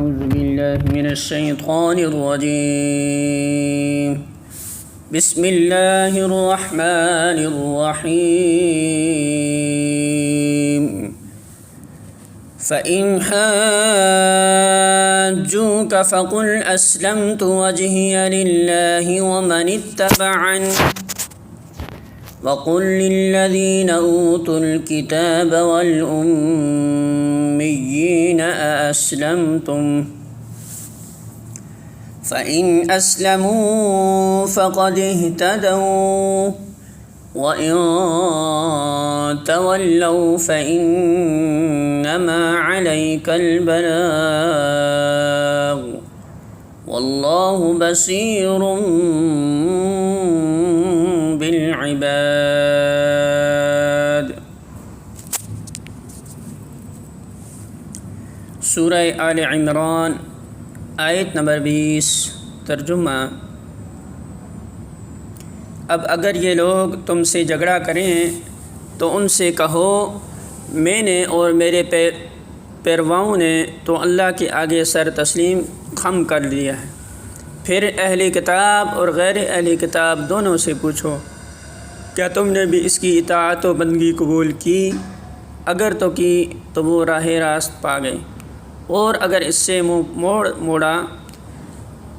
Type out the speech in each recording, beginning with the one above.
أعوذ بالله من الشيطان الرجيم. بسم الله الرحمن الرحيم. فإن حاجوك فقل أسلمت وجهي لله ومن اتبعني وقل للذين أوتوا الكتاب والأميين أأسلمتم فإن أسلموا فقد اهتدوا وإن تولوا فإنما عليك البلاغ والله بصير بالعباد. سورہ آل عمران آیت نمبر 20. ترجمہ: اب اگر یہ لوگ تم سے جھگڑا کریں تو ان سے کہو میں نے اور میرے پیرواؤں نے تو اللہ کے آگے سر تسلیم خم کر لیا ہے. پھر اہل کتاب اور غیر اہل کتاب دونوں سے پوچھو کیا تم نے بھی اس کی اطاعت و بندگی قبول کی؟ اگر تو کی تو وہ راہ راست پا گئے، اور اگر اس سے منہ موڑا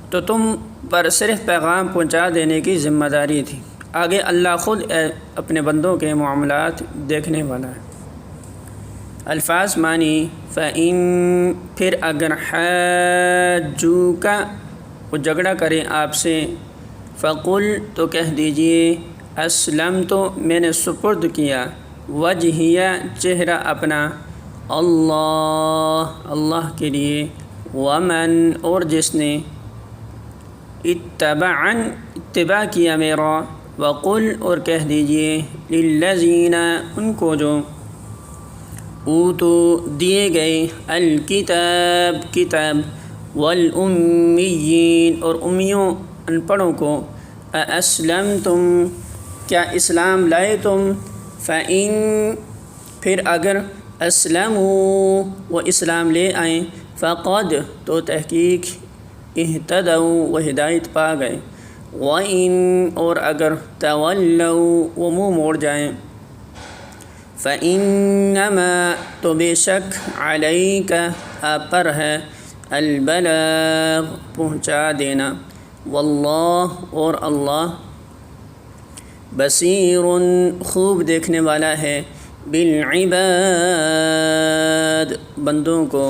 تو تم پر صرف پیغام پہنچا دینے کی ذمہ داری تھی. آگے اللہ خود اپنے بندوں کے معاملات دیکھنے والا ہے. الفاظ معنی: فَإِن پھر اگر حاجوک وہ جھگڑا کریں آپ سے، فقل تو کہہ دیجئے اسلمت میں نے سپرد کیا، وجہیہ چہرہ اپنا، اللہ کے لیے، ومن اور جس نے، اتباع کیا میرا، وقل اور کہہ دیجئے للذین ان کو جو، اوتو دیے گئے، الکتاب کتاب، والامیین اور امیوں ان پڑھوں کو، اسلمتم کیا اسلام لائے تم؟ فإن پھر اگر اسلموا وہ اسلام لے آئیں، فقد تو تحقیق اہتدوا وہ ہدایت پا گئے، وإن اور اگر تولوا وہ منہ موڑ جائیں، فإنما تو بے شک علیک آپ پر ہے، البلاغ پہنچا دینا، واللہ اور اللہ بصیر خوب دیکھنے والا ہے، بالعباد بندوں کو.